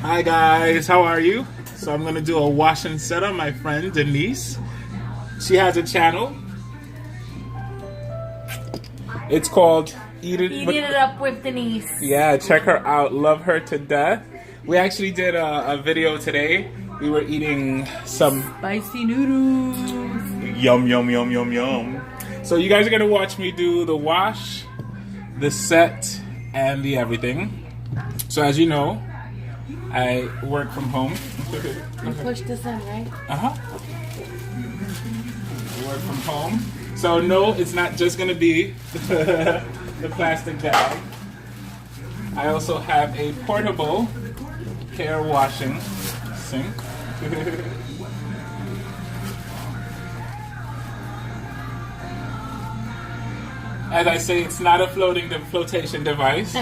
Hi guys, how are you? So I'm gonna do a wash and set on my friend Denise. She has a channel. It's called Eating It Up with Denise. Yeah, check her out. Love her to death. We actually did a video today. We were eating some spicy noodles. Yum, yum, yum, yum, yum. So you guys are gonna watch me do the wash, the set, and the everything. So as you know, I work from home. You push this in, right? Uh-huh. Work from home. So no, it's not just gonna be the plastic bag. I also have a portable hair washing sink. As I say, it's not a flotation device.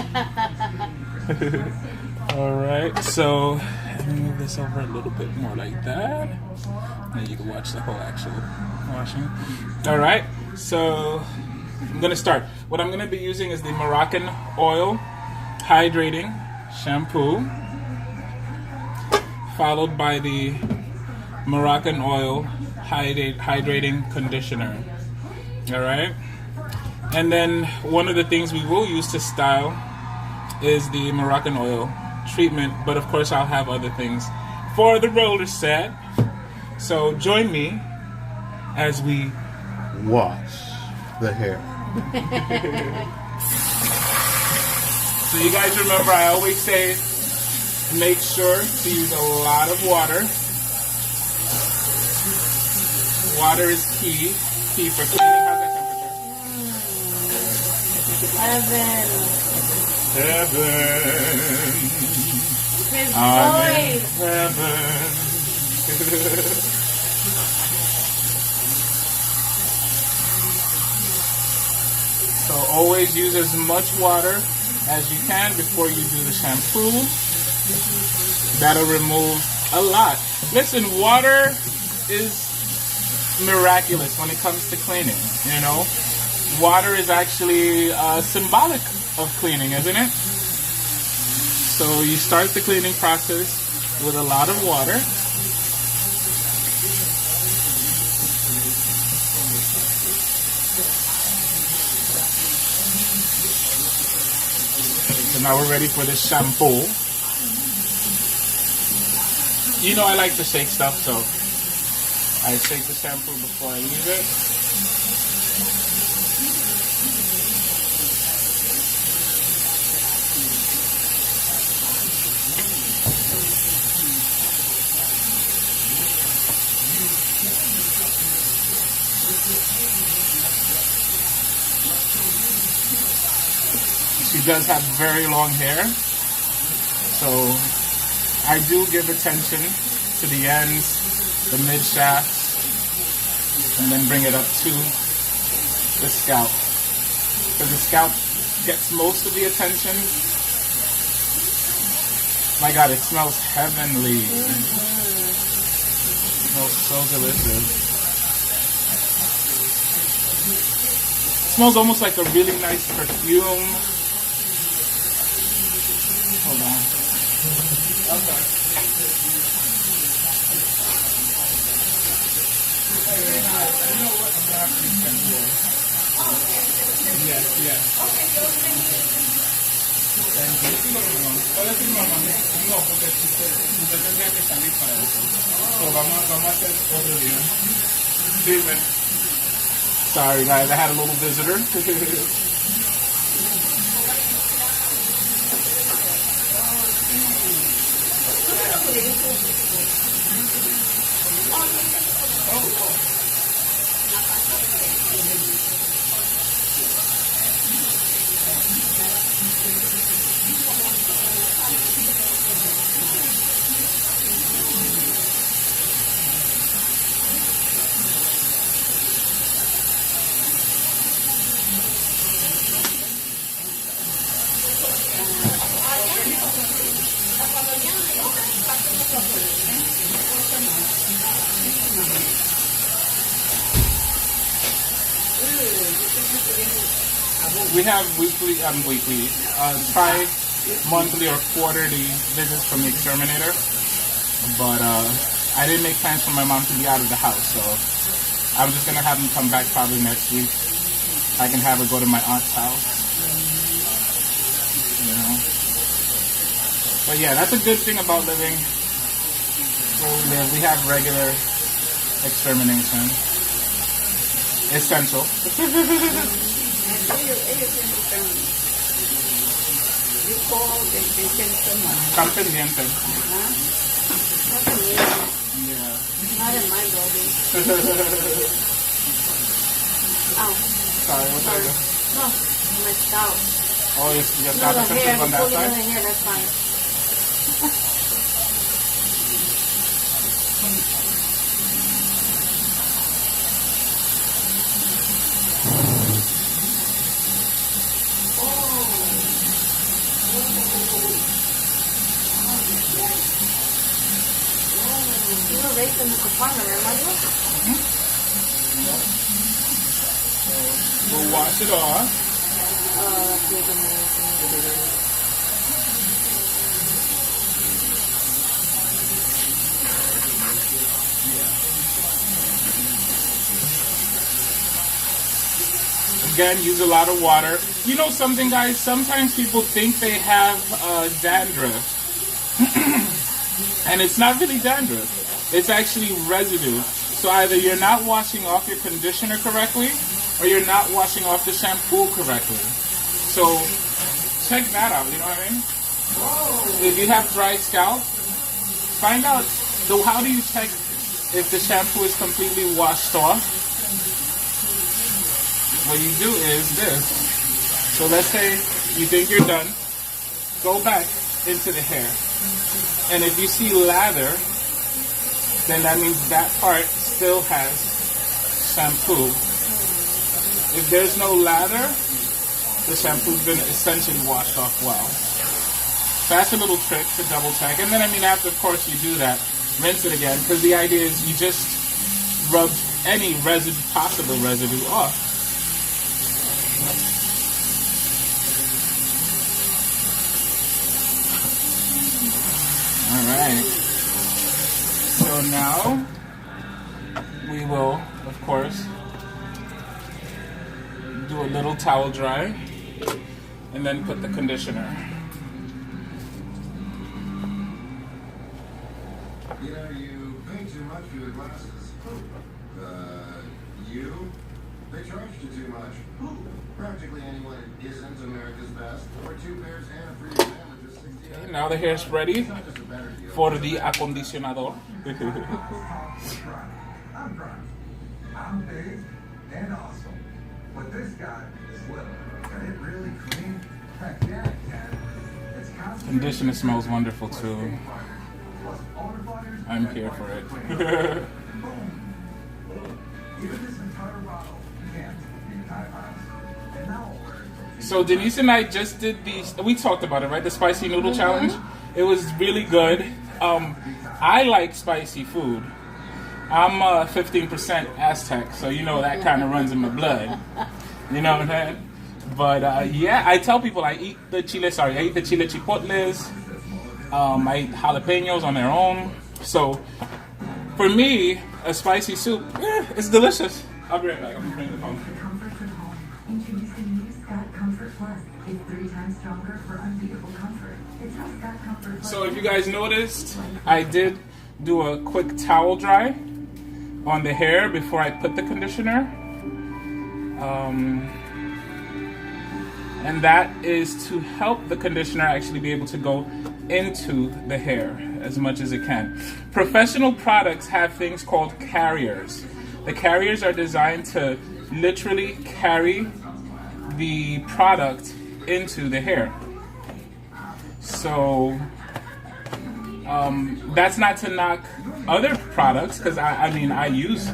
Alright, so let me move this over a little bit more like that. And you can watch the whole actual washing. Alright, so I'm gonna start. What I'm gonna be using is the Moroccan oil hydrating shampoo, followed by the Moroccan oil hydrating conditioner. Alright? And then one of the things we will use to style is the Moroccan oil treatment, but of course I'll have other things for the roller set. So join me as we wash the hair. So you guys remember I always say make sure to use a lot of water. Water is key for cleaning. How's that temperature? Heaven. His I'm in voice. heaven. So always use as much water as you can before you do the shampoo. That'll remove a lot. Listen, water is miraculous when it comes to cleaning, you know? Water is actually symbolic of cleaning, isn't it? So you start the cleaning process with a lot of water. So now we're ready for the shampoo. You know I like to shake stuff, so I shake the shampoo before I leave it. She does have very long hair, so I do give attention to the ends, the mid shafts, and then bring it up to the scalp. Because the scalp gets most of the attention. My God, it smells heavenly. It smells so delicious. It smells almost like a really nice perfume. Hold on. Okay. You know what? I'm gonna have to reschedule. Yes, yes. Thank you. Hola, sí, mamá. No, porque usted tendría que salir para eso. So vamos a hacer otro día. Dime. Sorry, guys. I had a little visitor. We have weekly, monthly or quarterly visits from the exterminator. But I didn't make plans for my mom to be out of the house, so I'm just gonna have them come back probably next week. I can have her go to my aunt's house, you know. But yeah, that's a good thing about living where we live. We have regular extermination. Essential. You call, they send someone. Están pendientes. Yeah. Not in my building. Oh. Sorry, what's that? No, my scalp. Oh, you No, got the the hair, sensitive on that pulling side? the hair, that's fine. You were raised in this apartment, remember? We'll wash it off. Oh, that feels amazing. Again, use a lot of water. You know something, guys? Sometimes people think they have dandruff. And it's not really dandruff. It's actually residue. So either you're not washing off your conditioner correctly, or you're not washing off the shampoo correctly. So check that out, you know what I mean? If you have dry scalp, find out, how do you check if the shampoo is completely washed off? What you do is this. So let's say you think you're done, go back into the hair. And if you see lather, then that means that part still has shampoo. If there's no lather, the shampoo's been essentially washed off well. So that's a little trick to double check. And then, I mean, after, of course, you do that, rinse it again, because the idea is you just rub any residue, possible residue off. All right. So now we will, of course, do a little towel dry and then put the conditioner. You know, you pay too much for your glasses. They charge you too much. Practically anyone that isn't America's best. Or 2 pairs and a free sandwich is 60. Okay, now the hair is ready for the acondicionador. I'm Brian. I'm big and awesome. But this guy is little. Can it really clean? Heck yeah, it can. It's concentrated. Conditioner smells wonderful too. I'm here for it. Even this entire bottle can't the entire house. And now So Denise and I just did these. We talked about it, right? The spicy noodle challenge. It was really good. I like spicy food. I'm 15% Aztec, so you know that kind of runs in my blood. You know what I'm saying? But yeah, I tell people I eat the chile chipotles. I eat jalapenos on their own. So for me, a spicy soup, it's delicious. I'll be right back. I'm bringing the phone. Comfort for home. Introducing new Scott Comfort Plus. It's 3 times stronger for unbeatable comfort. It's how Scott Comfort Plus. So if you guys noticed, I did do a quick towel dry on the hair before I put the conditioner. And that is to help the conditioner actually be able to go into the hair as much as it can. Professional products have things called carriers. The carriers are designed to literally carry the product into the hair. So that's not to knock other products, because I mean I use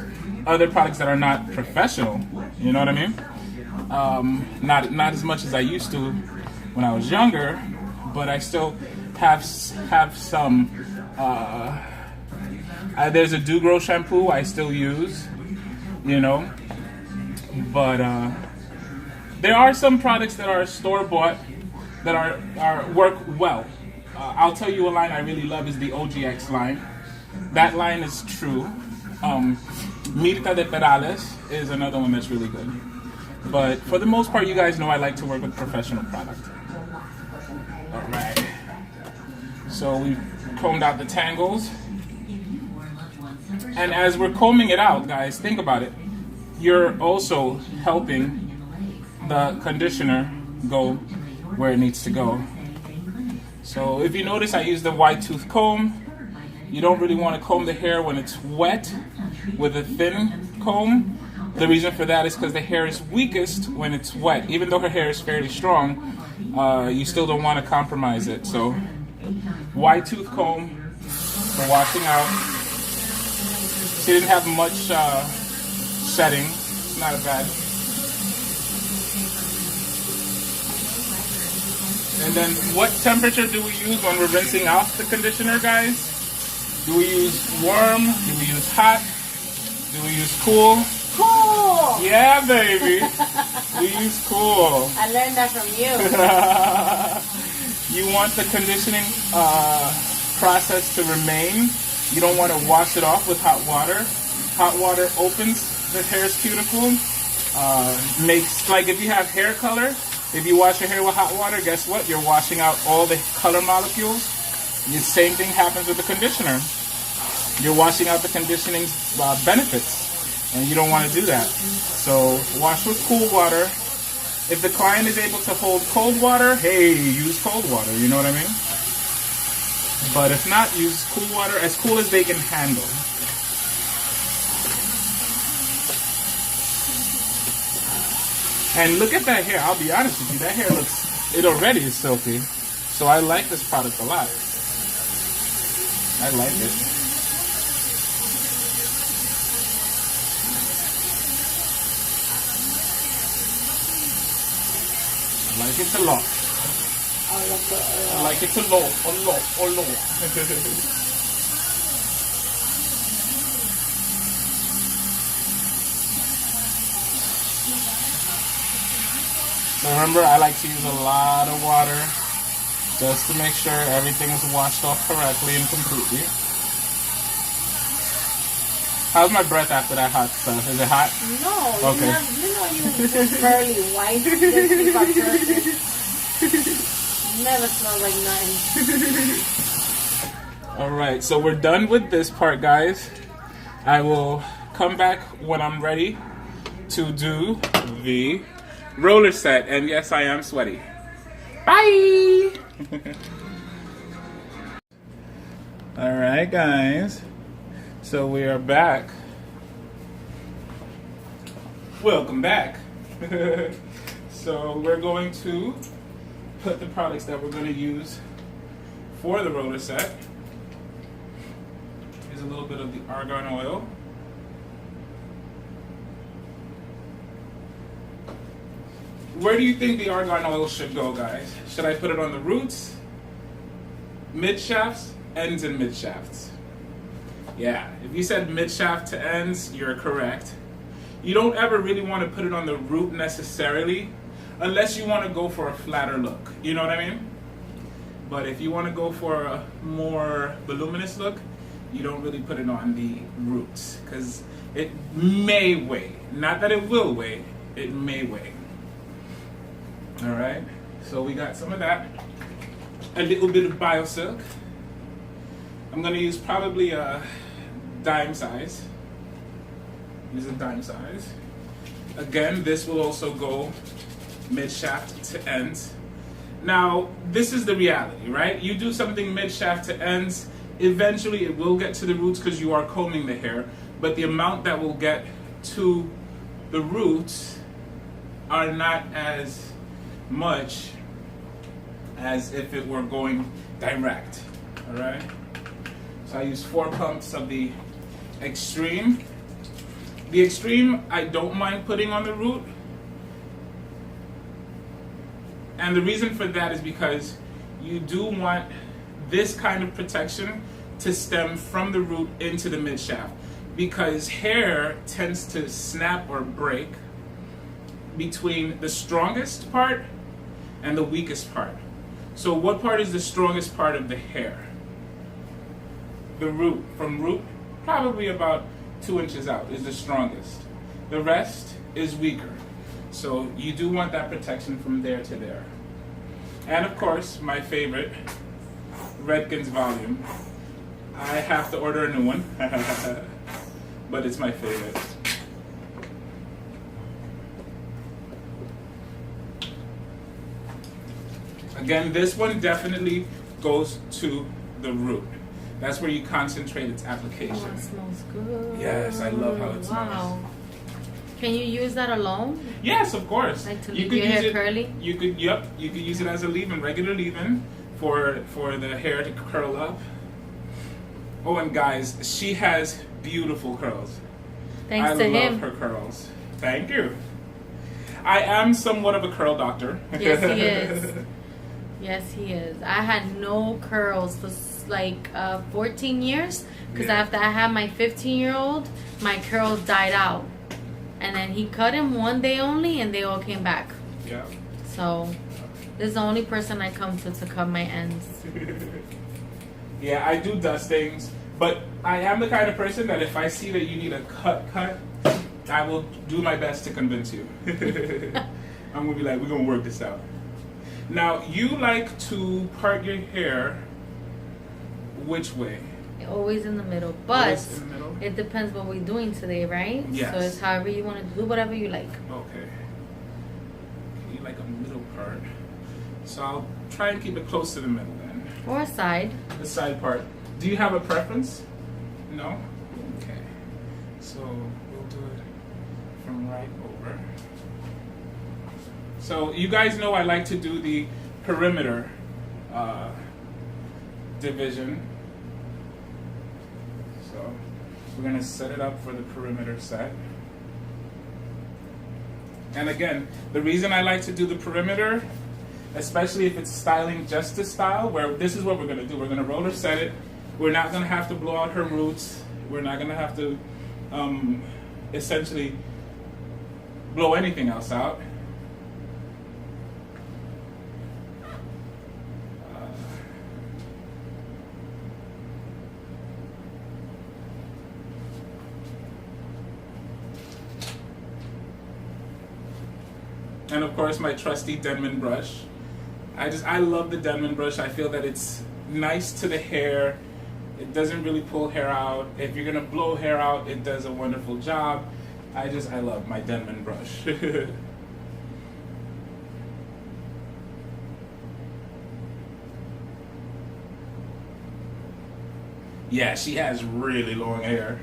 other products that are not professional. You know what I mean? Not as much as I used to when I was younger, but I still have some. There's a Do-Grow shampoo I still use, you know, but there are some products that are store-bought that are work well. I'll tell you a line I really love is the OGX line. That line is true. Mirta de Perales is another one that's really good. But for the most part, you guys know I like to work with professional product. All right. So we've combed out the tangles. And as we're combing it out, guys, think about it. You're also helping the conditioner go where it needs to go. So if you notice, I use the wide tooth comb. You don't really want to comb the hair when it's wet with a thin comb. The reason for that is because the hair is weakest when it's wet. Even though her hair is fairly strong, you still don't want to compromise it. So wide tooth comb for washing out. She didn't have much setting. Not bad. And then what temperature do we use when we're rinsing off the conditioner, guys? Do we use warm? Do we use hot? Do we use cool? Cool! Yeah, baby. We use cool. I learned that from you. You want the conditioning process to remain. You don't want to wash it off with hot water. Hot water opens the hair's cuticle. Makes, like if you have hair color, if you wash your hair with hot water, guess what? You're washing out all the color molecules. The same thing happens with the conditioner. You're washing out the conditioning's benefits, and you don't want to do that. So wash with cool water. If the client is able to hold cold water, hey, use cold water, you know what I mean? But if not, use cool water, as cool as they can handle. And look at that hair, I'll be honest with you, that hair looks, it already is silky. So I like this product a lot. I like it. I like it a lot. I like it a lot. Remember, I like to use a lot of water just to make sure everything is washed off correctly and completely. How's my breath after that hot stuff? Is it hot? No, Okay. you just barely white. You got perfect. Never smells like nothing. Alright, so we're done with this part, guys. I will come back when I'm ready to do the roller set. And yes, I am sweaty. Bye! Alright, guys. So we are back. Welcome back. So we're going to put the products that we're going to use for the roller set. Here's a little bit of the argan oil. Where do you think the argan oil should go, guys? Should I put it on the roots, mid shafts, ends, and mid shafts? Yeah, if you said mid shaft to ends, you're correct. You don't ever really want to put it on the root necessarily, unless you want to go for a flatter look. You know what I mean? But if you want to go for a more voluminous look, you don't really put it on the roots, because it may weigh. Not that it will weigh, it may weigh. Alright, so we got some of that. A little bit of BioSilk. I'm going to use probably a dime size. Use a dime size. Again, this will also go mid-shaft to ends. Now, this is the reality, right? You do something mid-shaft to ends, eventually it will get to the roots because you are combing the hair, but the amount that will get to the roots are not as much as if it were going direct, all right? So I use 4 pumps of the Extreme. The Extreme, I don't mind putting on the root. And the reason for that is because you do want this kind of protection to stem from the root into the mid shaft, because hair tends to snap or break between the strongest part and the weakest part. So what part is the strongest part of the hair? The root. From root, probably about 2 inches out is the strongest. The rest is weaker. So you do want that protection from there to there. And of course, my favorite, Redken's volume. I have to order a new one, but it's my favorite. Again, this one definitely goes to the root. That's where you concentrate its application. Oh, it smells good. Yes, I love how it smells. Wow. Can you use that alone? Yes, of course. Like to You leave could your use hair it. curly? You could. Yep. You could use it as a leave-in, regular leave-in, for the hair to curl up. Oh, and guys, she has beautiful curls. Thanks I to love him. her curls. Thank you. I am somewhat of a curl doctor. Yes, he is. Yes, he is. I had no curls for like 14 years because Yeah. after I had my 15-year-old, my curls died out. And then he cut him one day only and they all came back. Yeah. So this is the only person I come to cut my ends. Yeah, I do dustings, but I am the kind of person that if I see that you need a cut, I will do my best to convince you. I'm gonna be like, we're gonna work this out. Now, you like to part your hair which way? Always in the middle. But Always in the middle? it depends what we're doing today, right? Yes. So it's however you want to do, whatever you like. Okay. You like a middle part. So I'll try and keep it close to the middle then. Or a side. The side part. Do you have a preference? No? Okay. So we'll do it from right over. So you guys know I like to do the perimeter division. So we're going to set it up for the perimeter set. And again, the reason I like to do the perimeter, especially if it's styling just to style, where this is what we're going to do. We're going to roller set it. We're not going to have to blow out her roots. We're not going to have to essentially blow anything else out. And of course, my trusty Denman brush. I love the Denman brush. I feel that it's nice to the hair. It doesn't really pull hair out. If you're gonna blow hair out, it does a wonderful job. I love my Denman brush. Yeah, she has really long hair.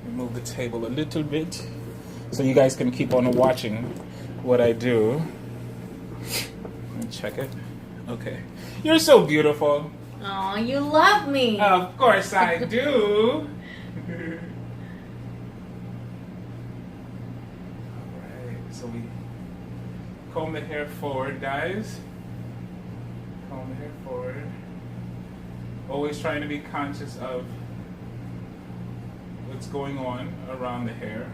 Move the table a little bit so you guys can keep on watching what I do. Let me check it. Okay. You're so beautiful. Oh, you love me. Of course I do. Alright, so we comb the hair forward, guys. Comb the hair forward. Always trying to be conscious of what's going on around the hair.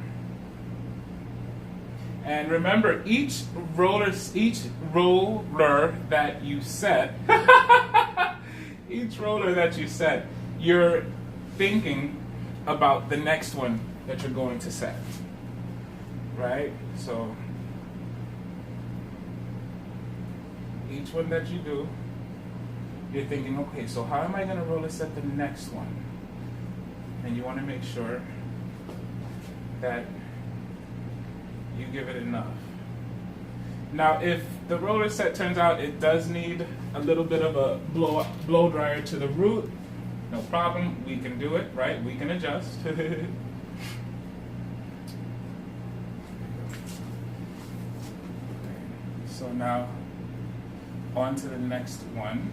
And remember, each roller that you set, each roller that you set, you're thinking about the next one that you're going to set, right? So each one that you do, you're thinking, okay, so how am I going to roller set the next one? And you want to make sure that you give it enough. Now, if the roller set turns out it does need a little bit of a blow dryer to the root, no problem. We can do it, right? We can adjust. So now, on to the next one.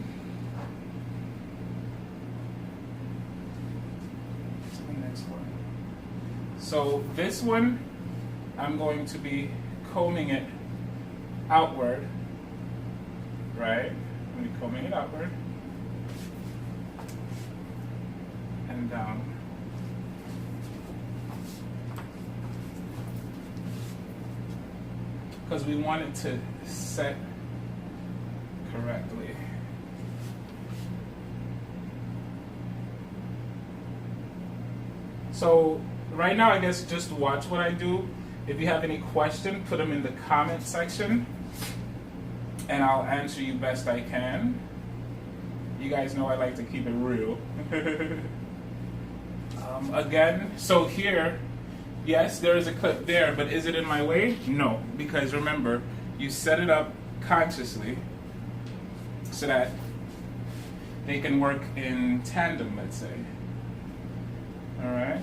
So this one, I'm going to be combing it outward, right? When you're combing it upward and down. Because we want it to set correctly. So right now, I guess just watch what I do. If you have any question, put them in the comment section, and I'll answer you best I can. You guys know I like to keep it real. Again, so here, yes, there is a clip there, but is it in my way? No, because remember, you set it up consciously so that they can work in tandem, let's say. All right.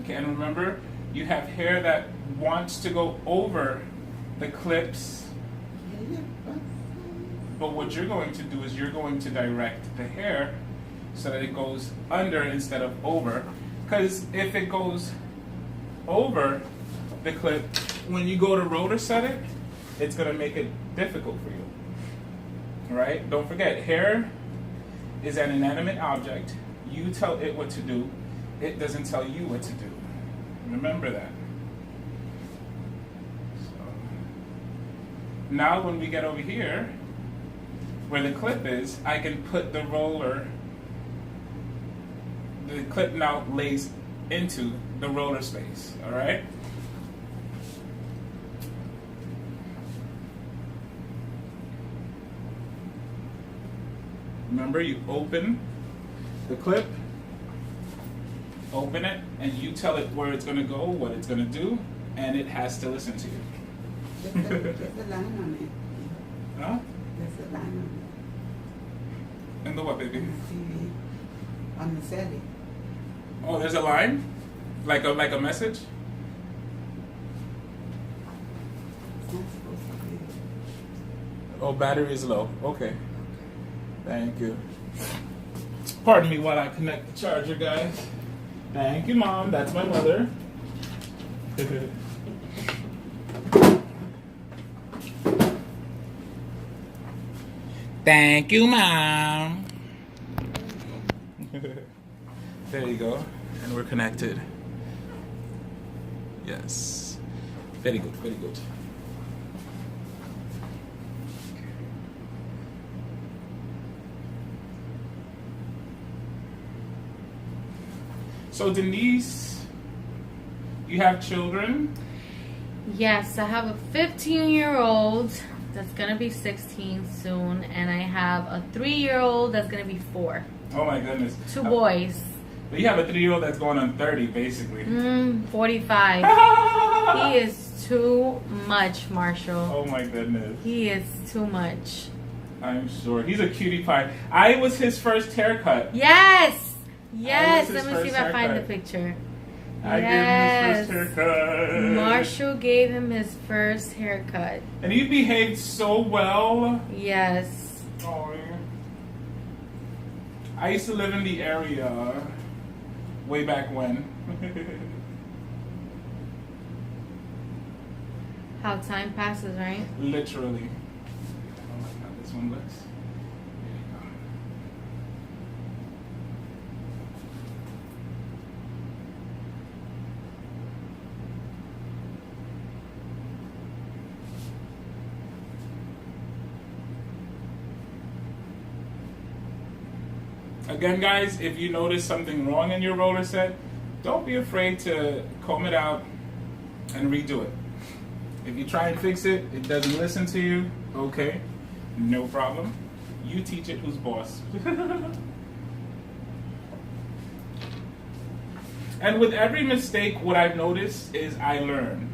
Okay, and remember, you have hair that wants to go over the clips, but what you're going to do is you're going to direct the hair so that it goes under instead of over. Because if it goes over the clip, when you go to rotor set it, it's going to make it difficult for you. Right? Don't forget, hair is an inanimate object. You tell it what to do. It doesn't tell you what to do. Remember that. So, now when we get over here, where the clip is, I can put the roller, the clip now lays into the roller space, all right? Remember, you open the clip, open it, and you tell it where it's going to go, what it's going to do, and it has to listen to you. There's a line on it. Huh? There's a line on And the what, baby? it. On the TV. On the setting. Oh, there's a line? Like a message? It's not supposed to be. Oh, battery is low. Okay. Thank you. Pardon me while I connect the charger, guys. Thank you, Mom. That's my mother. Thank you, Mom. There you go. And we're connected. Yes. Very good, very good. So Denise, you have children? Yes, I have a 15-year-old that's going to be 16 soon, and I have a 3-year-old that's going to be 4. Oh my goodness. 2 boys. But you have a 3-year-old that's going on 30, basically. 45. He is too much, Marshall. Oh my goodness. He is too much. I'm sure. He's a cutie pie. I was his first haircut. Yes! Yes, his let me see if first I find the haircut. picture. I gave him his first haircut. Marshall gave him his first haircut. And he behaved so well. Yes. Oh, yeah. I used to live in the area way back when. How time passes, right? Literally. I don't like how this one looks. There you go. Again, guys, if you notice something wrong in your roller set, don't be afraid to comb it out and redo it. If you try and fix it, it doesn't listen to you, okay, no problem. You teach it who's boss. And with every mistake, what I've noticed is I learn.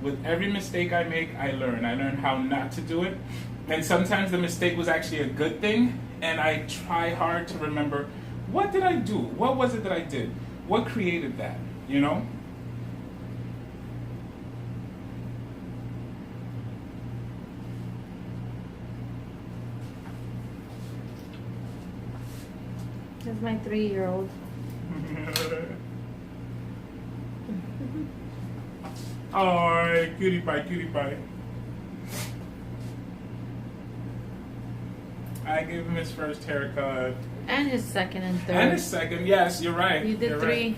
With every mistake I make, I learn. I learn how not to do it. And sometimes the mistake was actually a good thing, and I try hard to remember, what did I do? What was it that I did? What created that, you know? That's my 3-year-old. Oh, cutie pie, cutie pie. I gave him his first haircut. And his second and third. And his second, yes, you're right. You did You're 3. Right.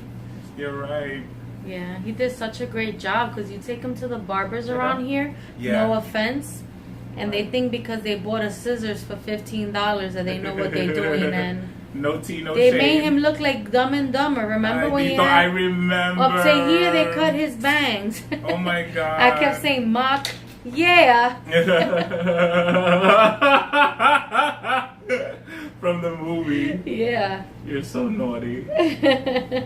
You're right. Yeah, he did such a great job because you take him to the barbers around here, Yeah. no offense, and they think because they bought a scissors for $15 that they know what they're doing, and no tea, no they shade. made him look like Dumb and Dumber. Remember when he I had remember. up to here they cut his bangs. Oh my god. I kept saying, "Mock, yeah." From the movie. Yeah. You're so naughty. Yeah.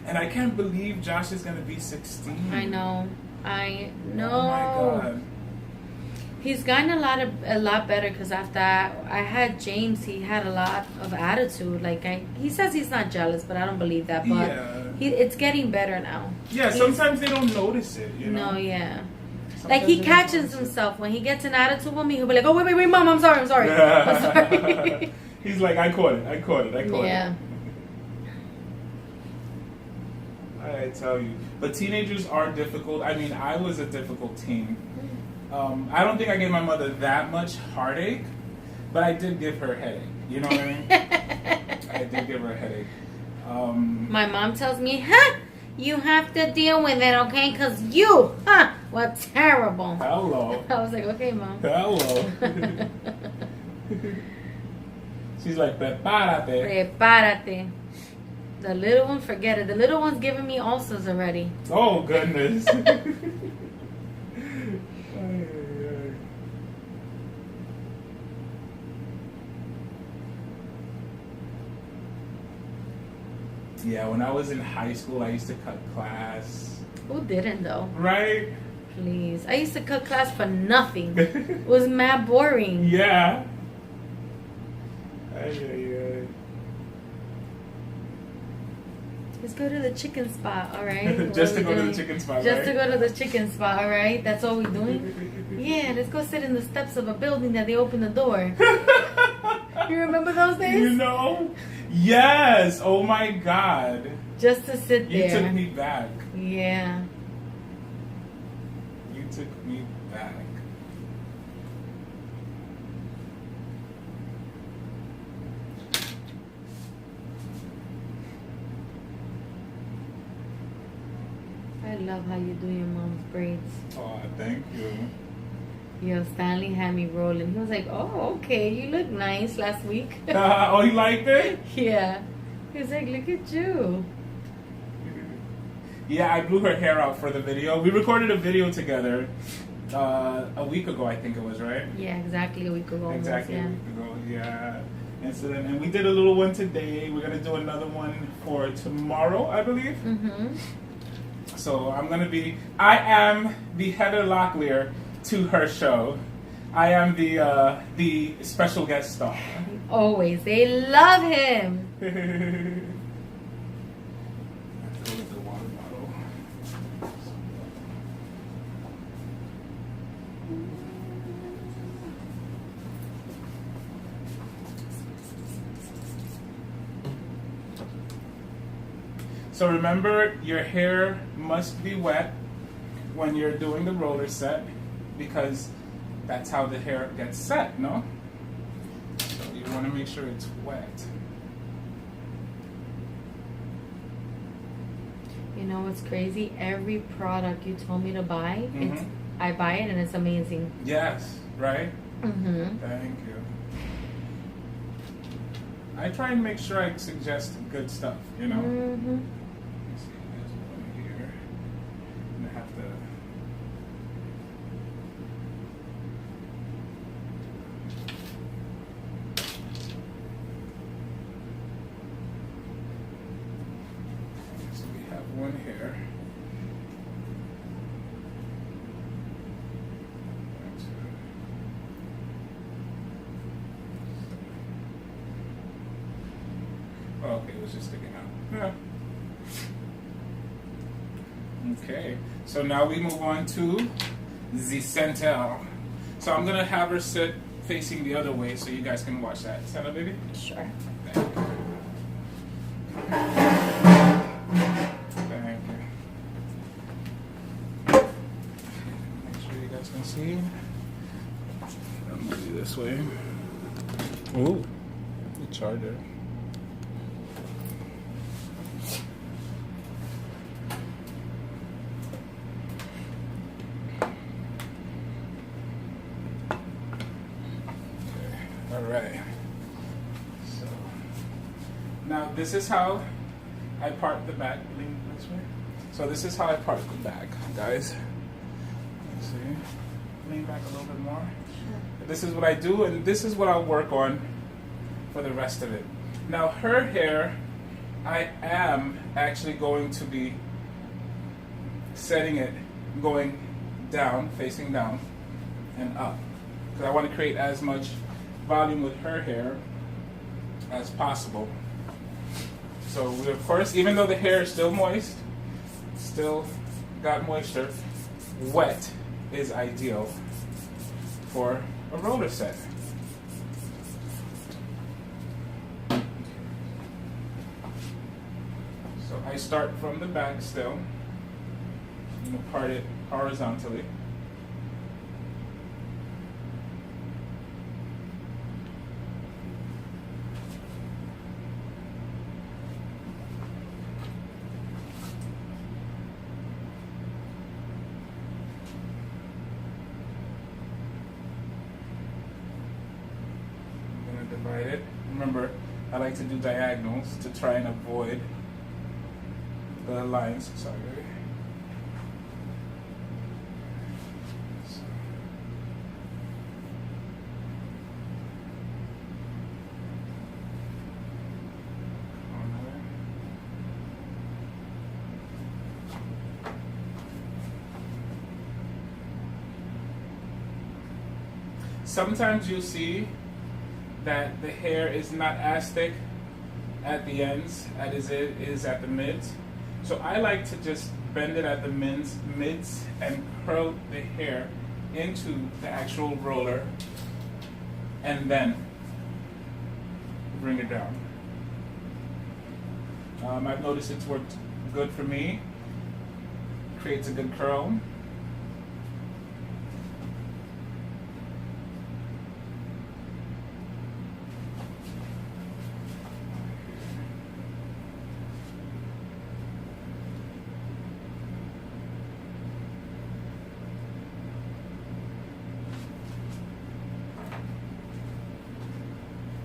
And I can't believe Josh is gonna be 16. I know. I know. Oh my god. He's gotten a lot better because after I had James, he had a lot of attitude. Like he says he's not jealous, but I don't believe that. But Yeah. it's getting better now. Yeah, sometimes they don't notice it, you know? No, yeah. Sometimes Like he they don't catches notice it. himself when he gets an attitude with me. He'll be like, "Oh wait, mom, I'm sorry, I'm sorry." He's like, I caught it. Yeah. I tell you. But teenagers are difficult. I mean, I was a difficult teen. I don't think I gave my mother that much heartache, but I did give her a headache. You know what I mean? I did give her a headache. My mom tells me, "Huh, you have to deal with it, okay? Because you, were terrible." Hello. I was like, "Okay, mom." Hello. She's like, prepárate. Prepárate. The little one, forget it. The little one's giving me ulcers already. Oh, goodness. Yeah, when I was in high school, I used to cut class. Who didn't, though? Right? Please. I used to cut class for nothing. It was mad boring. Yeah. Ay, ay, ay. Let's go to the chicken spot, all right? Just What to are go we to the doing? chicken spot, Just right? to go to the chicken spot, all right? That's all we're doing? Yeah, let's go sit in the steps of a building that they open the door. You remember those days? You know? Yes! Oh my god. Just to sit You there. took me back. Yeah. You took me back. I love how you do your mom's braids. Oh, thank you. Yo, Stanley had me rolling. He was like, "Oh, okay, you look nice last week." Oh, you liked it? Yeah. He was like, "Look at you." Yeah, I blew her hair out for the video. We recorded a video together a week ago, I think it was, right? Yeah, exactly a week ago. almost, Exactly yeah. a week ago, yeah. And we did a little one today. We're going to do another one for tomorrow, I believe. Mm-hmm. So I am the Heather Locklear to her show. I am the special guest star. Always. They love him. Let's go with the water bottle. So remember, your hair must be wet when you're doing the roller set because that's how the hair gets set, no? So you want to make sure it's wet. You know what's crazy? Every product you told me to buy, I buy it and it's amazing. Yes, right? Mm-hmm. Thank you. I try and make sure I suggest good stuff, you know? Mm-hmm. Let me see, there's one here. I'm gonna have to. So we have one here. Oh, okay, it was just sticking out. Yeah. Okay, so now we move on to the center. So I'm gonna have her sit facing the other way so you guys can watch that. Stand up, baby. Sure. Thank you. Thank you. Make sure you guys can see. I'm gonna do this way. Ooh, the charger. All right. So now this is how I part the back. Lean this way. So this is how I part the back, guys. Let's see. Lean back a little bit more. This is what I do, and this is what I'll work on for the rest of it. Now her hair, I am actually going to be setting it going down, facing down and up, because I want to create as much volume with her hair as possible. So we're first, even though the hair is still moist, still got moisture, wet is ideal for a roller set. So I start from the back still. I'm going to part it horizontally. Divide it. Remember, I like to do diagonals to try and avoid the lines. Sorry. Sometimes you'll see that the hair is not as thick at the ends as it is at the mids. So I like to just bend it at the mids and curl the hair into the actual roller and then bring it down. I've noticed it's worked good for me. Creates a good curl.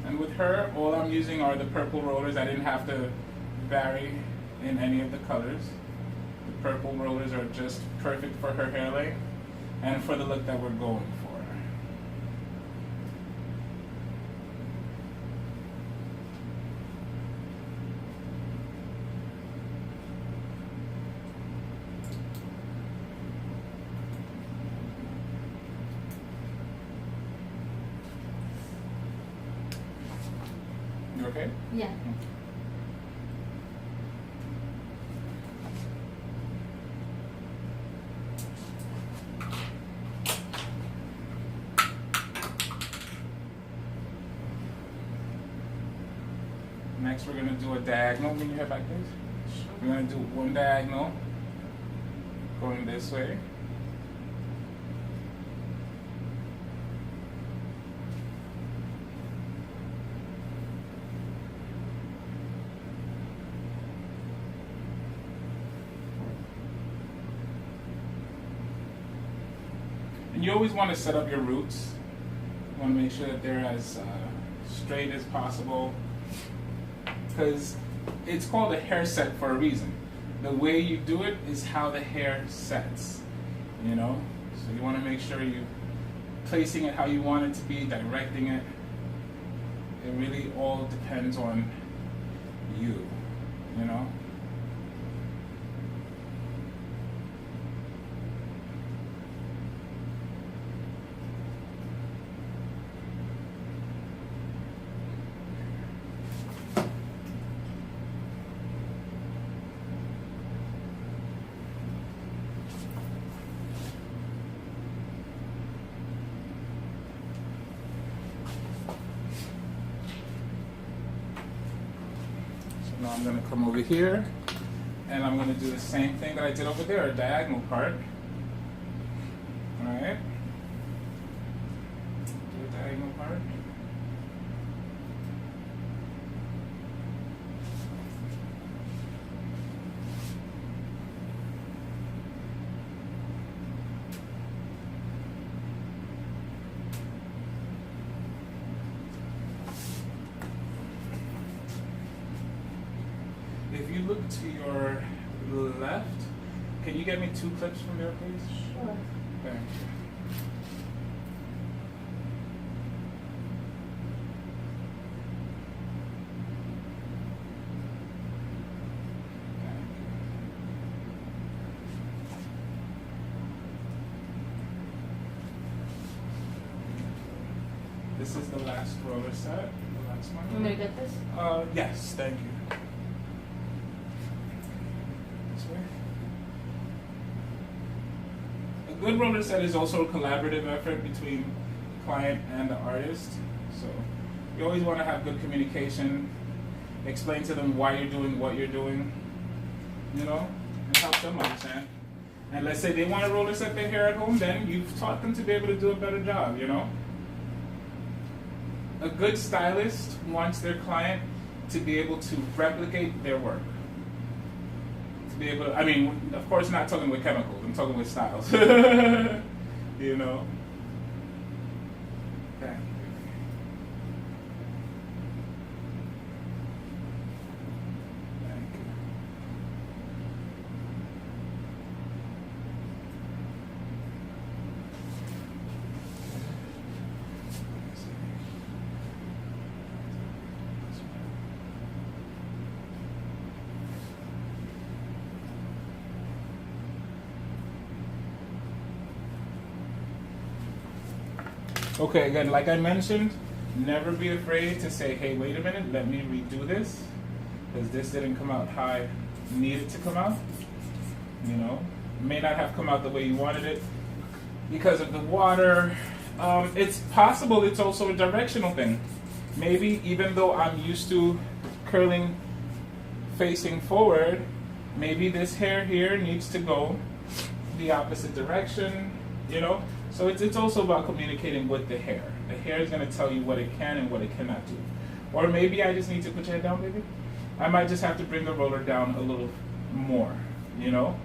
And with her, all I'm using are the purple rollers. I didn't have to vary in any of the colors. The purple rollers are just perfect for her hair length and for the look that we're going for. You okay? Yeah. Next, we're going to do a diagonal. Bring your head back, please. We're going to do one diagonal going this way. And you always want to set up your roots. You want to make sure that they're as straight as possible, because it's called a hair set for a reason. The way you do it is how the hair sets, you know? So you want to make sure you're placing it how you want it to be, directing it. It really all depends on you, you know? I'm going to come over here and I'm going to do the same thing that I did over there, a diagonal part. Alright? Do a diagonal part. If you look to your left, can you get me 2 clips from there, please? Sure. Thank you. This is the last roller set. The last one. You want me to get this? Yes, thank you. This way. A good roller set is also a collaborative effort between the client and the artist. So you always want to have good communication. Explain to them why you're doing what you're doing, you know, and help them understand. And let's say they want to roller set their hair at home, then you've taught them to be able to do a better job, you know. A good stylist wants their client to be able to replicate their work. To be able to, I mean, of course not talking with chemicals, I'm talking with styles. You know? Okay. Okay, again, like I mentioned, never be afraid to say, hey, wait a minute, let me redo this, because this didn't come out how I needed to come out. You know, it may not have come out the way you wanted it because of the water. It's possible it's also a directional thing. Maybe even though I'm used to curling facing forward, maybe this hair here needs to go the opposite direction, you know? So it's also about communicating with the hair. The hair is going to tell you what it can and what it cannot do. Or maybe I just need to put your head down, baby. I might just have to bring the roller down a little more, you know?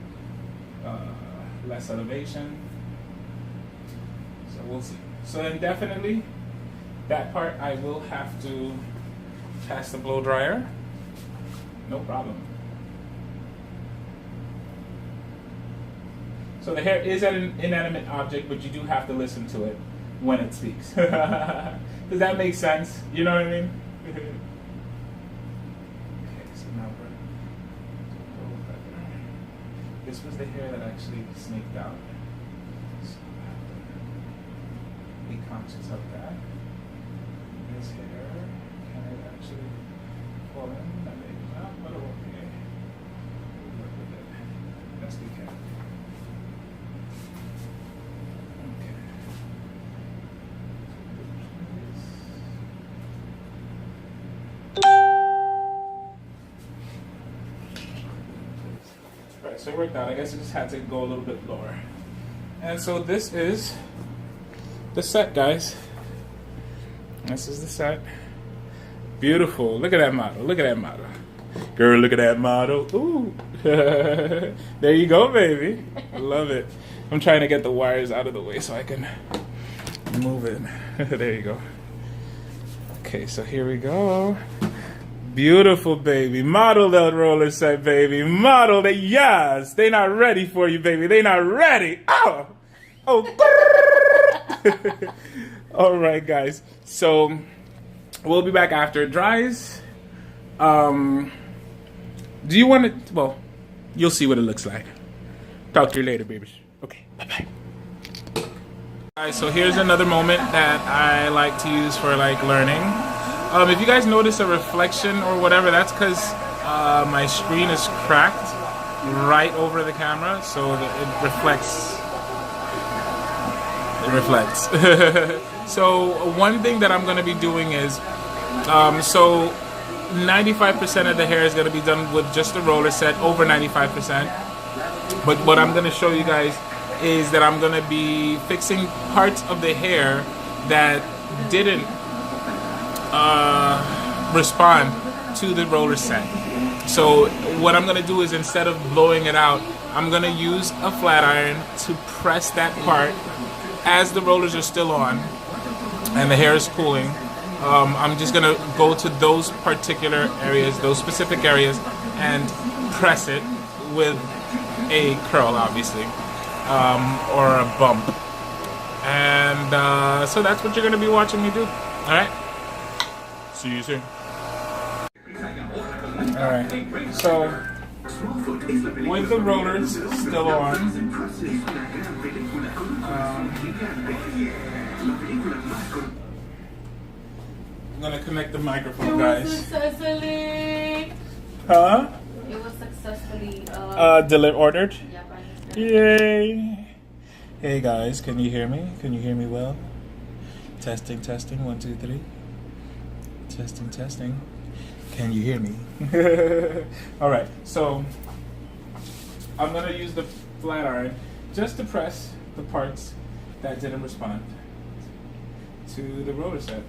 Less elevation. So we'll see. So then definitely, that part I will have to pass the blow dryer. No problem. So the hair is an inanimate object, but you do have to listen to it when it speaks. Does that make sense? You know what I mean? Okay, so now we're this was the hair that actually snaked out. So I have to be conscious of that. This hair, can it actually fall in? That may not, but okay. We'll work with it best we can. So it worked out. I guess it just had to go a little bit lower. And so this is the set, guys. This is the set. Beautiful. Look at that model. Look at that model. Girl, look at that model. Ooh. There you go, baby. I love it. I'm trying to get the wires out of the way so I can move it. There you go. Okay, so here we go. Beautiful, baby. Model that roller set, baby. Model that, yes. They not ready for you, baby. They not ready. Oh. Oh. All right, guys. So we'll be back after it dries. Do you want to, well, you'll see what it looks like. Talk to you later, babies. Okay, bye-bye. Guys, so here's another moment that I like to use for like learning. If you guys notice a reflection or whatever, that's because my screen is cracked right over the camera, so it reflects. It reflects. So one thing that I'm going to be doing is, so 95% of the hair is going to be done with just the roller set, over 95%. But what I'm going to show you guys is that I'm going to be fixing parts of the hair that didn't respond to the roller set. So what I'm going to do is, instead of blowing it out, I'm going to use a flat iron to press that part as the rollers are still on and the hair is cooling. I'm just going to go to those particular areas, those specific areas, and press it with a curl, obviously, or a bump. And so that's what you're going to be watching me do. All right? See you soon. All right. So with the rollers still on, I'm gonna connect the microphone, guys. Successfully. Huh? It was successfully ordered. Yep, I understand. Yay! Hey guys, can you hear me? Can you hear me well? Testing, testing. 1, 2, 3. Testing, testing. Can you hear me? All right. So I'm gonna use the flat iron just to press the parts that didn't respond to the roller set.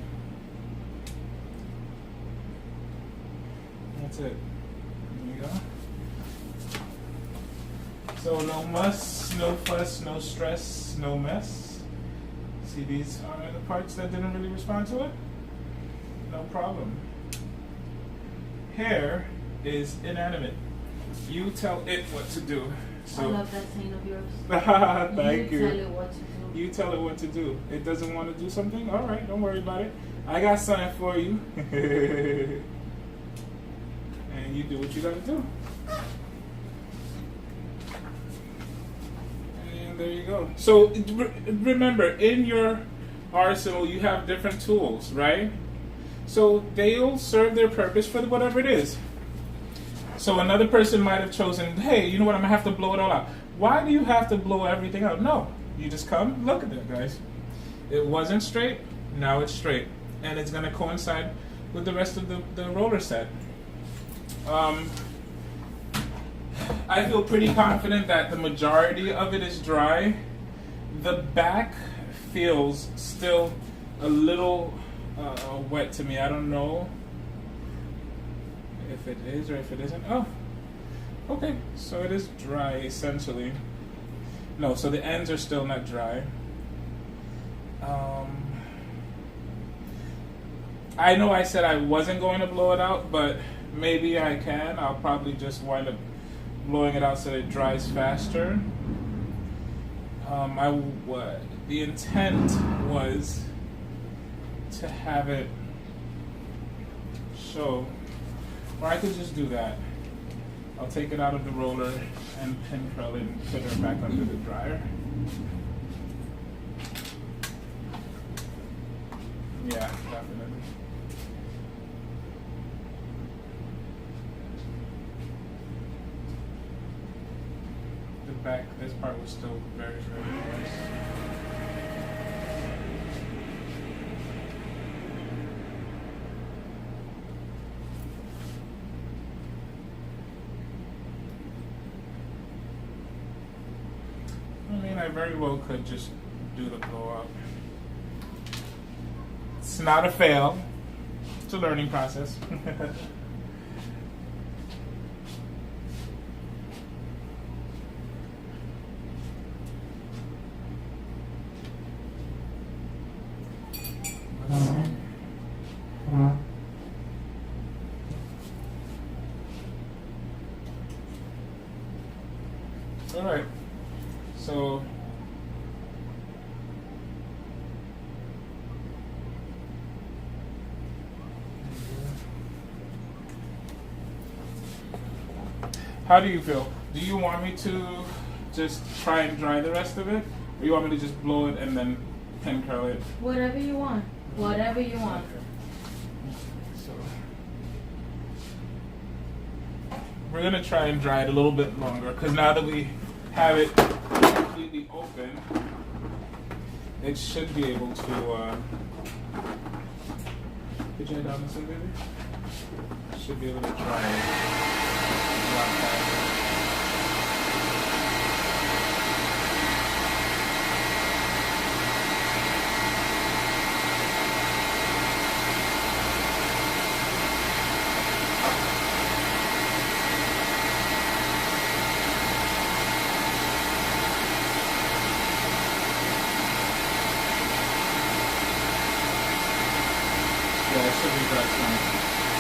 That's it. There you go. So no muss, no fuss, no stress, no mess. See, these are the parts that didn't really respond to it? No problem. Hair is inanimate. You tell it what to do. So, I love that saying of yours. Thank you. You tell it what to do. You tell it what to do. It doesn't want to do something? All right, don't worry about it. I got something for you. And you do what you got to do. And there you go. So remember, in your arsenal, you have different tools, right? So they'll serve their purpose for whatever it is. So another person might have chosen, hey, you know what, I'm going to have to blow it all out. Why do you have to blow everything out? No. You just come, look at that, guys. It wasn't straight, now it's straight. And it's going to coincide with the rest of the roller set. I feel pretty confident that the majority of it is dry. The back feels still a little wet to me. I don't know if it is or if it isn't. Oh, okay. So it is dry essentially. No, so the ends are still not dry. I know I said I wasn't going to blow it out, but maybe I can. I'll probably just wind up blowing it out so that it dries faster. The intent was to have it show, or I could just do that. I'll take it out of the roller and pin curl it and put it back under the dryer. Yeah, definitely. The back, this part was still very, very nice. I mean, I very well could just do the blow up. It's not a fail. It's a learning process. All right. So how do you feel? Do you want me to just try and dry the rest of it? Or you want me to just blow it and then pin curl it? Whatever you want. Whatever you want. Okay. So we're gonna try and dry it a little bit longer because now that we have it completely open, it should be able to Put your head down this way, baby. Should be able to dry it a lot faster.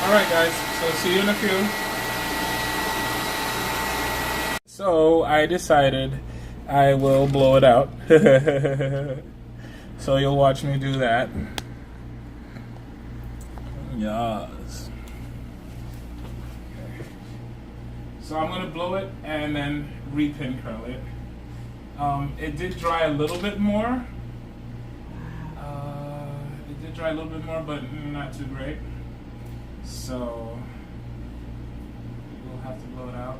Alright guys, so see you in a few. So I decided I will blow it out. So you'll watch me do that. Yes. So I'm gonna blow it and then repin curl it. It did dry a little bit more. Dry a little bit more, but not too great. So we'll have to blow it out.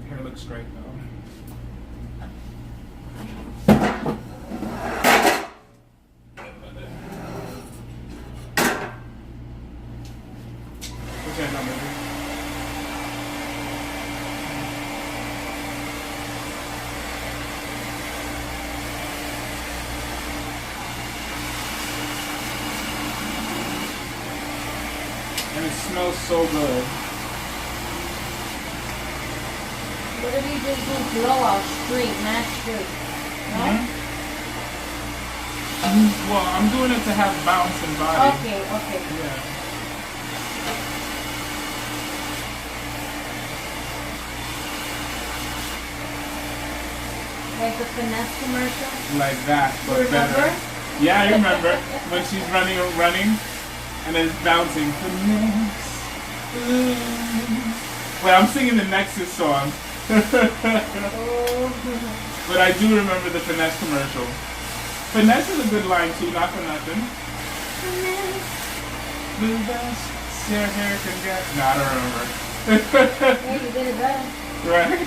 Hair looks great though. And it smells so good. What if you just do blowout straight, not straight? No? Well, I'm doing it to have bounce and body. Okay, okay. Yeah. Like the finesse commercial? Like that, but You remember? better. Yeah, I remember when she's running, and it's bouncing. Well, I'm singing the Nexus song. But I do remember the finesse commercial. Finesse is a good line too, not for nothing. The best your hair can get. No, I don't remember. Yeah, you did it better. Right.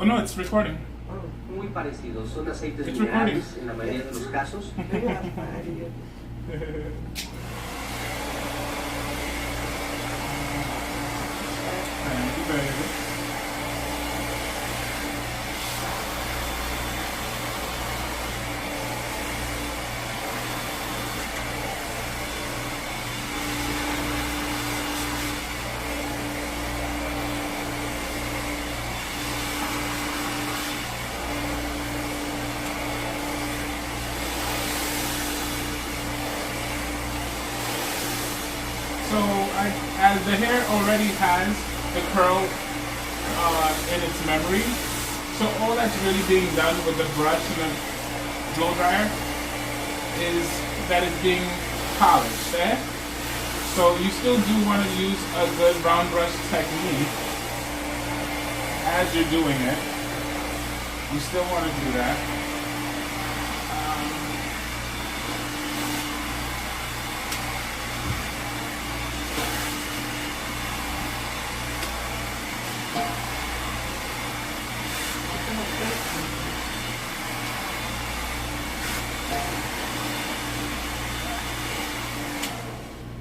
Oh no, it's recording. Muy parecidos, son aceites It's minerales en la mayoría de los casos. Thank you, baby. So as the hair already has the curl in its memory, so all that's really being done with the brush and the blow dryer is that it's being polished. Eh? So you still do want to use a good round brush technique as you're doing it. You still want to do that.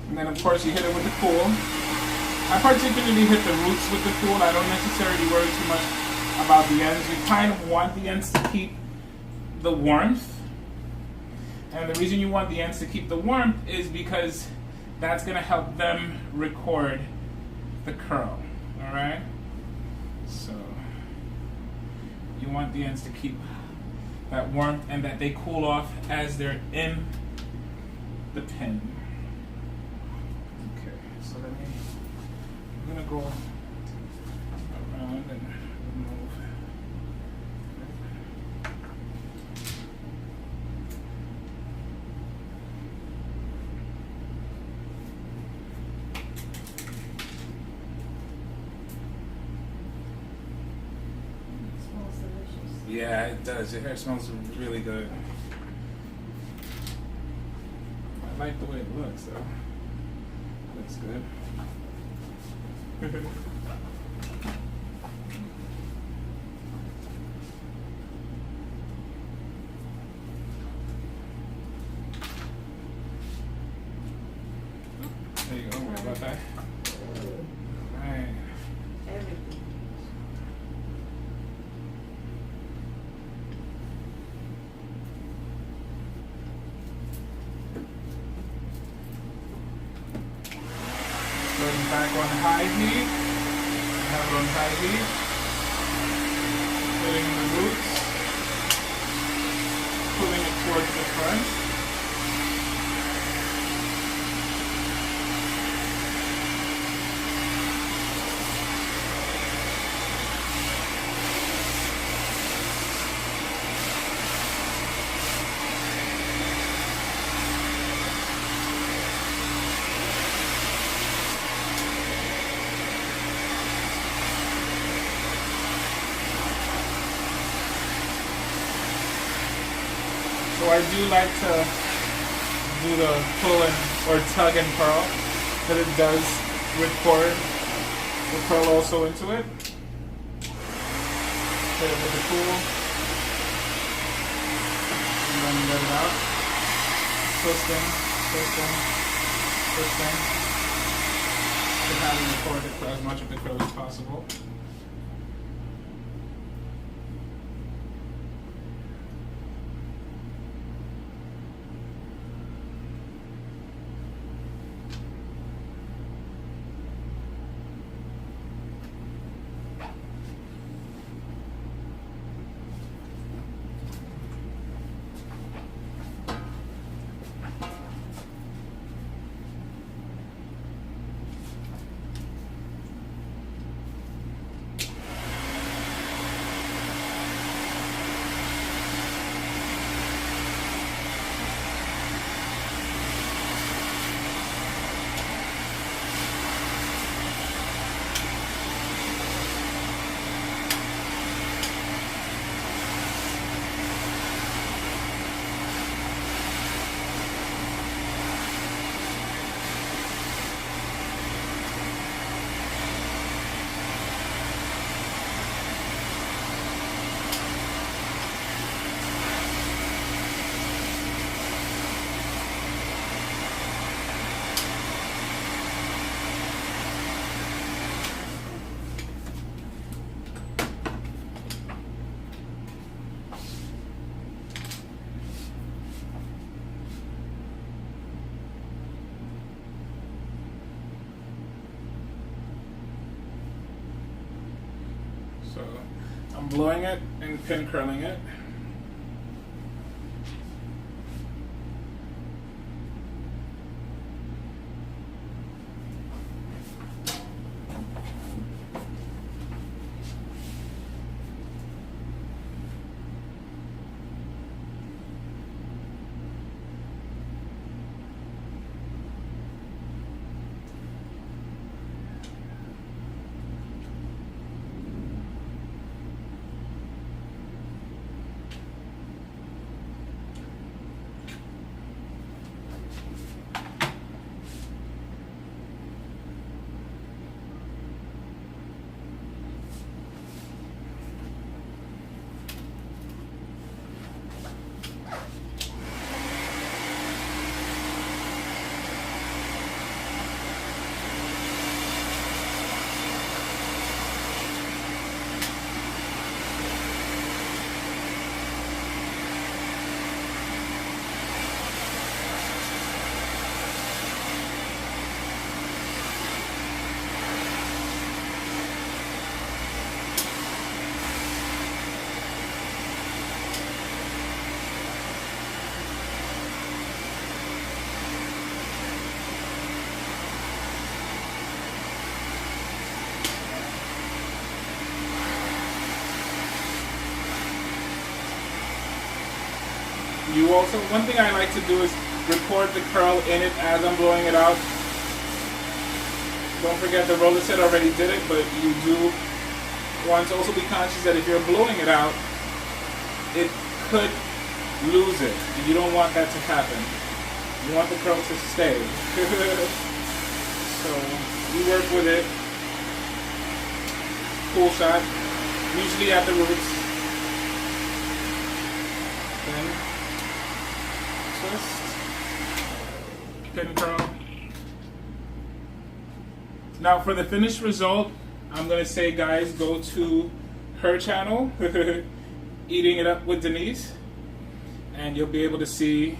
And then of course you hit it with the cool. I particularly hit the roots with the cool. I don't necessarily worry too much about the ends. You kind of want the ends to keep the warmth. And the reason you want the ends to keep the warmth is because that's gonna help them record the curl. All right. So you want the ends to keep that warmth and that they cool off as they're in the pin. Okay, so I'm gonna go around and remove. Yeah, it does. Your hair smells really good. I like the way it looks, though. Looks good. There you go. What about that? All right. Everything. Putting back on high heat. Have it on high heat. Putting the roots. Pulling it towards the front. So I do like to do the pull and or tug and curl, but it does record the curl also into it. Hit it with the tool, and then let it out. Twisting, twisting, twisting. To have it recorded for as much of the curl as possible. So I'm blowing it and pin curling it. You also, one thing I like to do is record the curl in it as I'm blowing it out. Don't forget the roller set already did it, but you do want to also be conscious that if you're blowing it out, it could lose it. And you don't want that to happen. You want the curl to stay. So you work with it. Cool shot. Usually at the roots. Then twist. Pin curl. Now for the finished result, I'm going to say, guys, go to her channel, Eating It Up with Denise, and you'll be able to see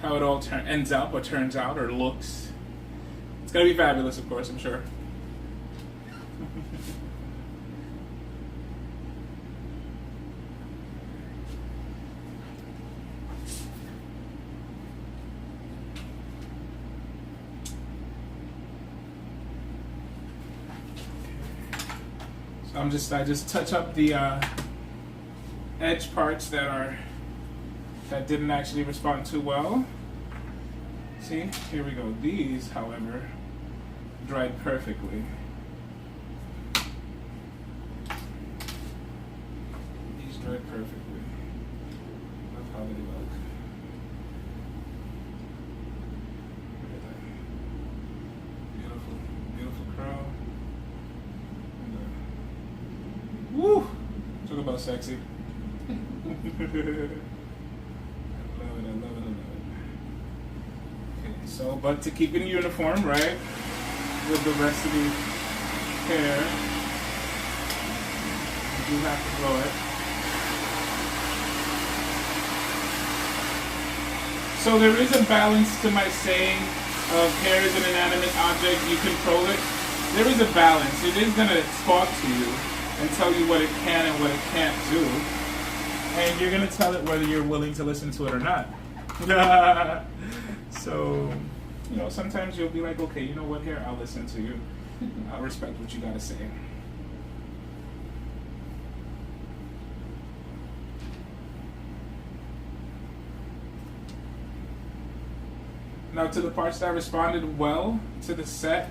how it all ends up, or turns out, or looks. It's going to be fabulous, of course, I'm sure. I just touch up the edge parts that didn't actually respond too well. See, here we go. These, however, dried perfectly. These dried perfectly. Love how they look. Look at that. Beautiful, beautiful curl. Woo! Talk about sexy. I love it, I love it, I love it. Okay, so, but to keep it uniform, right, with the rest of the hair, you do have to blow it. So there is a balance to my saying of hair is an inanimate object, you control it. There is a balance. It is going to talk to you and tell you what it can and what it can't do. And you're going to tell it whether you're willing to listen to it or not. So, you know, sometimes you'll be like, okay, you know what, here, I'll listen to you. I'll respect what you got to say. Now, to the parts that responded well to the set,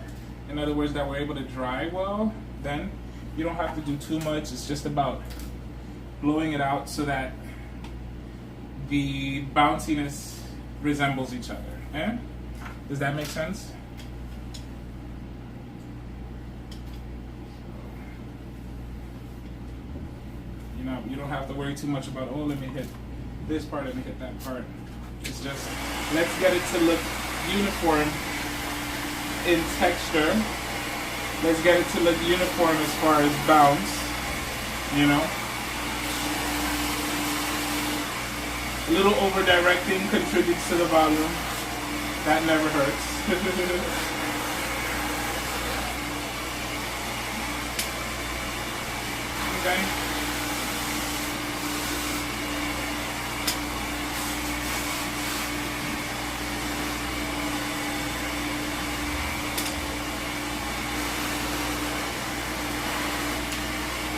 in other words, that were able to dry well, then you don't have to do too much. It's just about blowing it out so that the bounciness resembles each other. Eh? Does that make sense? You know, you don't have to worry too much about, oh, let me hit this part, let me hit that part. It's just, let's get it to look uniform in texture. Let's get it to look uniform as far as bounce, you know. A little over-directing contributes to the volume. That never hurts. Okay.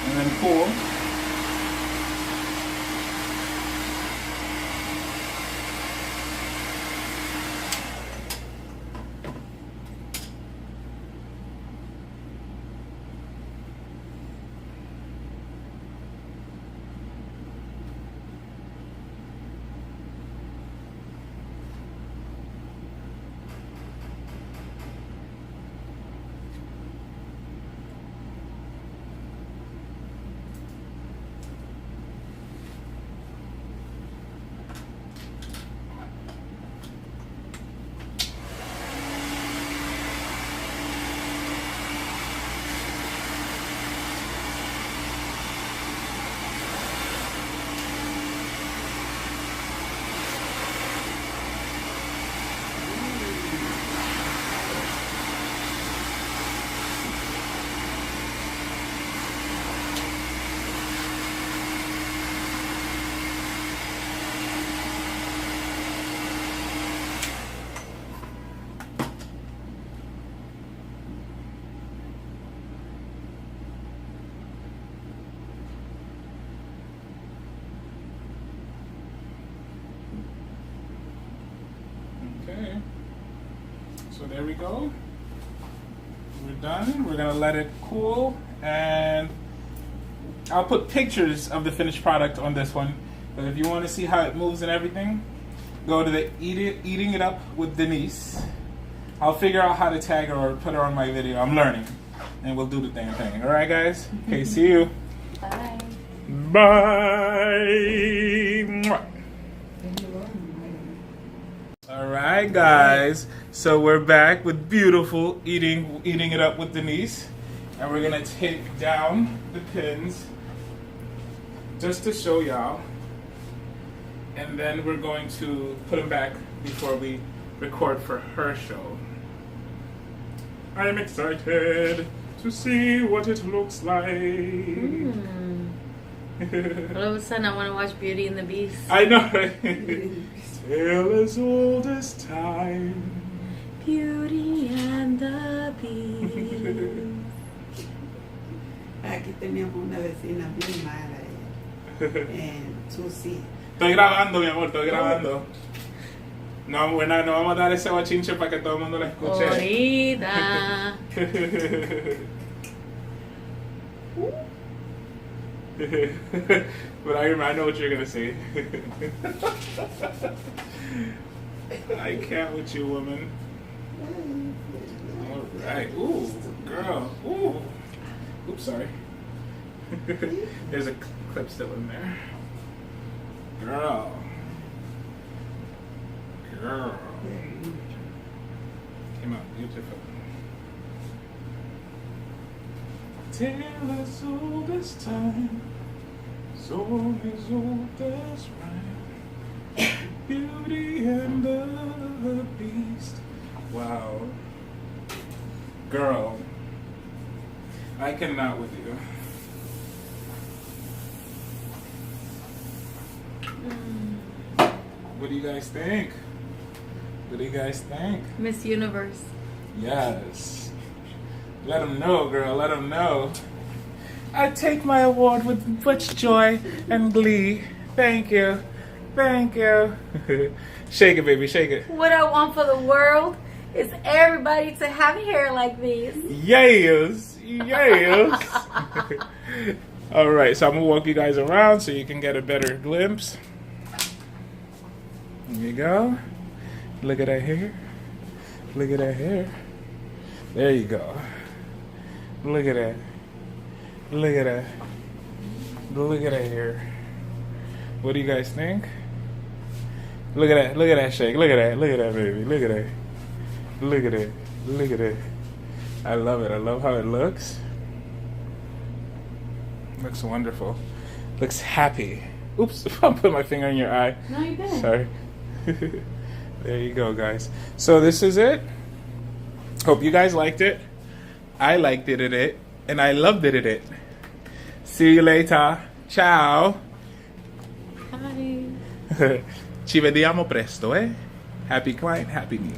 And then pull. So there we go. We're done. We're gonna let it cool, and I'll put pictures of the finished product on this one. But if you want to see how it moves and everything, go to the Eating It Up with Denise. I'll figure out how to tag her or put her on my video. I'm learning, and we'll do the damn thing. All right, guys. Okay, see you. Bye. Bye. All right, guys. So we're back with beautiful Eating It Up with Denise, and we're gonna take down the pins just to show y'all, and then we're going to put them back before we record for her show. I'm excited to see what it looks like. All of a sudden, I want to watch Beauty and the Beast. I know, right? Tale as old as time. Beauty and the Beast. Aquí teníamos una vecina bien mala en Susi. Estoy grabando, mi amor, estoy grabando. No, bueno, no vamos a dar ese bochinche para que todo el mundo la escuche. Ahorita. But I know what you're gonna say. I can't with you, woman. All right. Ooh, girl. Ooh. Oops, sorry. There's a clip still in there. Girl. Girl. Came out beautiful. Tale as old as time, song as old as rhyme, Beauty and the Beast. Wow. Girl, I cannot with you. What do you guys think? What do you guys think? Miss Universe. Yes. Let them know, girl. Let them know. I take my award with much joy and glee. Thank you. Thank you. Shake it, baby. Shake it. What I want for the world is everybody to have hair like this. Yes. Yes. All right. So I'm going to walk you guys around so you can get a better glimpse. There you go. Look at that hair. Look at that hair. There you go. Look at that. Look at that. Look at that hair. What do you guys think? Look at that. Look at that shake. Look at that. Look at that, baby. Look at that. Look at it. Look at it. I love it. I love how it looks. Looks wonderful. Looks happy. Oops. I put my finger in your eye. No, you didn't. Sorry. There you go, guys. So this is it. Hope you guys liked it. I liked it, and I loved it. See you later. Ciao. Hi. Ci vediamo presto, eh? Happy client, happy me.